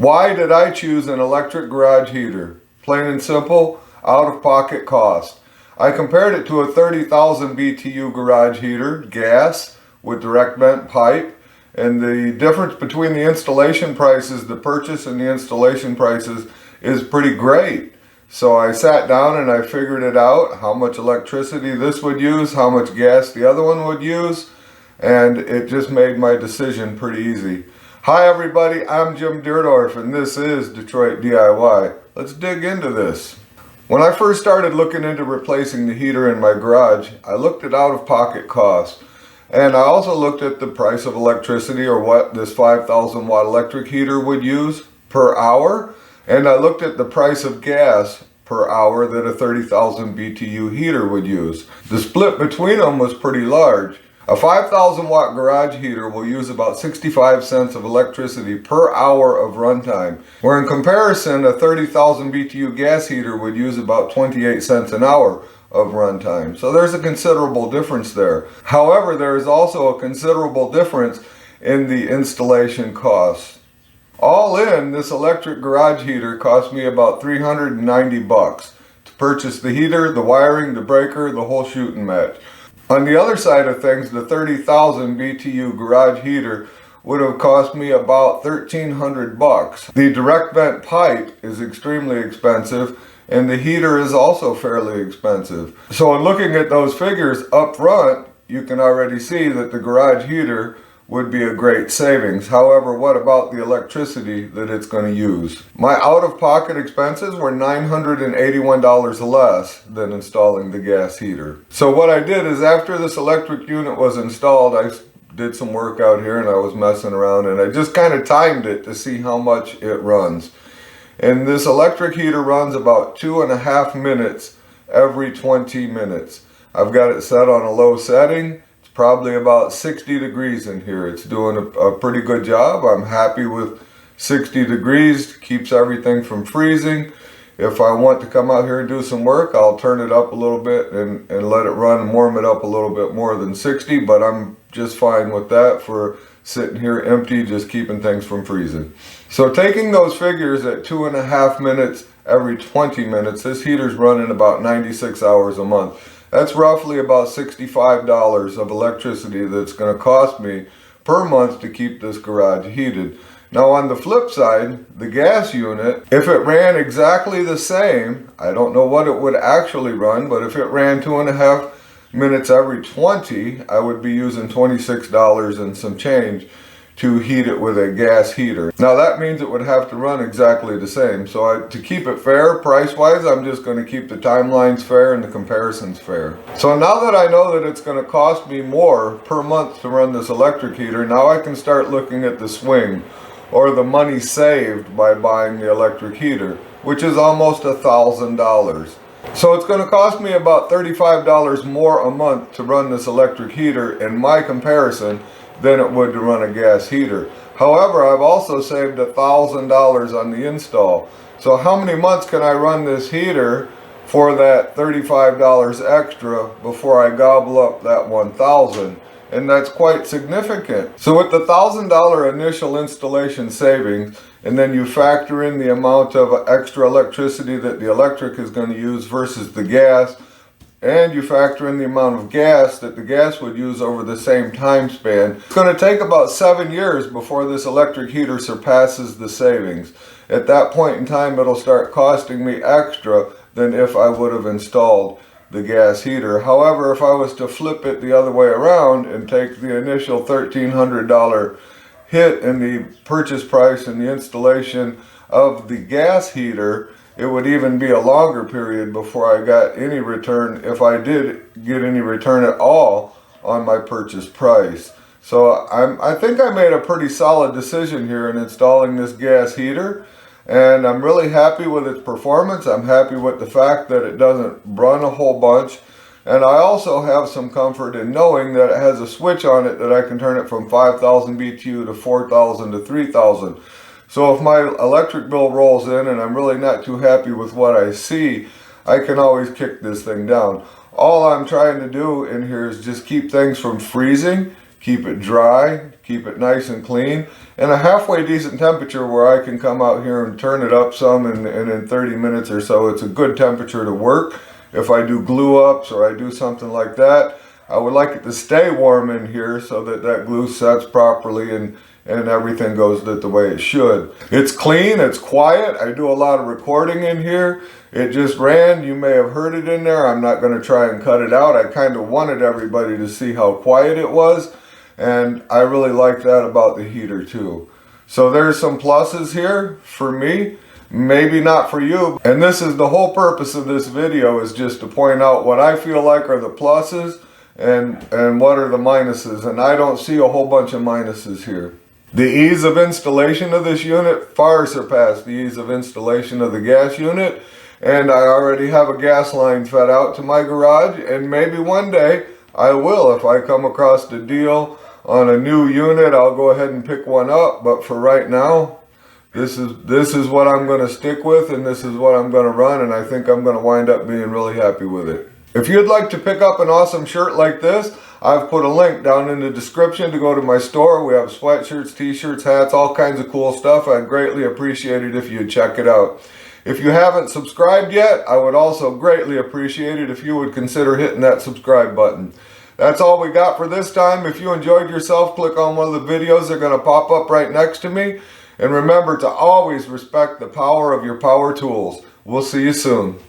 Why did I choose an electric garage heater? Plain and simple, out-of-pocket cost. I compared it to a 30,000 BTU garage heater, gas, with direct vent pipe, and the difference between the installation prices, the purchase and the installation prices, is pretty great. So I sat down and I figured it out, how much electricity this would use, how much gas the other one would use, and it just made my decision pretty easy. Hi everybody, I'm Jim Deerdorf and this is Detroit DIY. Let's dig into this. When I first started looking into replacing the heater in my garage, I looked at out-of-pocket costs. And I also looked at the price of electricity, or what this 5,000 watt electric heater would use per hour. And I looked at the price of gas per hour that a 30,000 BTU heater would use. The split between them was pretty large. A 5,000 watt garage heater will use about 65 cents of electricity per hour of runtime, where in comparison a 30,000 BTU gas heater would use about 28 cents an hour of runtime. So there's a considerable difference there. However, there is also a considerable difference in the installation costs. All in, this electric garage heater cost me about $390 to purchase the heater, the wiring, the breaker, the whole shooting match. On the other side of things, the 30,000 BTU garage heater would have cost me about $1,300. The direct vent pipe is extremely expensive, and the heater is also fairly expensive. So in looking at those figures up front, you can already see that the garage heater would be a great savings. However, what about the electricity that it's going to use? My out-of-pocket expenses were $981 less than installing the gas heater. So what I did is, after this electric unit was installed, I did some work out here and I was messing around and I just kind of timed it to see how much it runs. And this electric heater runs about 2.5 minutes every 20 minutes. I've got it set on a low setting. Probably about 60 degrees in here. It's doing a pretty good job. I'm happy with 60 degrees, keeps everything from freezing. If I want to come out here and do some work, I'll turn it up a little bit and let it run and warm it up a little bit more than 60, but I'm just fine with that for sitting here empty, just keeping things from freezing. So taking those figures at 2.5 minutes every 20 minutes, this heater's running about 96 hours a month. That's roughly about $65 of electricity that's going to cost me per month to keep this garage heated. Now on the flip side, the gas unit, if it ran exactly the same, I don't know what it would actually run, but if it ran 2.5 minutes every 20, I would be using $26 and some change to heat it with a gas heater. Now that means it would have to run exactly the same. So to keep it fair price-wise, I'm just going to keep the timelines fair and the comparisons fair. So now that I know that it's going to cost me more per month to run this electric heater, now I can start looking at the swing, or the money saved by buying the electric heater, which is almost $1,000. So it's going to cost me about $35 more a month to run this electric heater in my comparison than it would to run a gas heater. However, I've also saved $1,000 on the install. So how many months can I run this heater for that $35 extra before I gobble up that $1,000? And that's quite significant. So with the $1,000 initial installation savings, and then you factor in the amount of extra electricity that the electric is going to use versus the gas, and you factor in the amount of gas that the gas would use over the same time span, it's going to take about 7 years before this electric heater surpasses the savings. At that point in time, it'll start costing me extra than if I would have installed the gas heater. However, if I was to flip it the other way around and take the initial $1,300 hit in the purchase price and the installation of the gas heater, it would even be a longer period before I got any return, if I did get any return at all on my purchase price. So I think I made a pretty solid decision here in installing this gas heater, and I'm really happy with its performance. I'm happy with the fact that it doesn't run a whole bunch, and I also have some comfort in knowing that it has a switch on it that I can turn it from 5,000 BTU to 4,000 to 3,000. So if my electric bill rolls in and I'm really not too happy with what I see, I can always kick this thing down. All I'm trying to do in here is just keep things from freezing, keep it dry, keep it nice and clean, and a halfway decent temperature where I can come out here and turn it up some, and in 30 minutes or so it's a good temperature to work. If I do glue ups or I do something like that, I would like it to stay warm in here so that that glue sets properly and everything goes the way it should. It's clean, it's quiet. I do a lot of recording in here. It just ran. You may have heard it in there. I'm not going to try and cut it out. I kind of wanted everybody to see how quiet it was, and I really like that about the heater too. So there's some pluses here for me, maybe not for you. And this is the whole purpose of this video, is just to point out what I feel like are the pluses and what are the minuses. And I don't see a whole bunch of minuses here. The ease of installation of this unit far surpassed the ease of installation of the gas unit. And I already have a gas line fed out to my garage, and maybe one day I will. If I come across the deal on a new unit, I'll go ahead and pick one up. But for right now, this is what I'm going to stick with, and this is what I'm going to run, and I think I'm going to wind up being really happy with it. If you'd like to pick up an awesome shirt like this, I've put a link down in the description to go to my store. We have sweatshirts, t-shirts, hats, all kinds of cool stuff. I'd greatly appreciate it if you'd check it out. If you haven't subscribed yet, I would also greatly appreciate it if you would consider hitting that subscribe button. That's all we got for this time. If you enjoyed yourself, click on one of the videos. They're going to pop up right next to me. And remember to always respect the power of your power tools. We'll see you soon.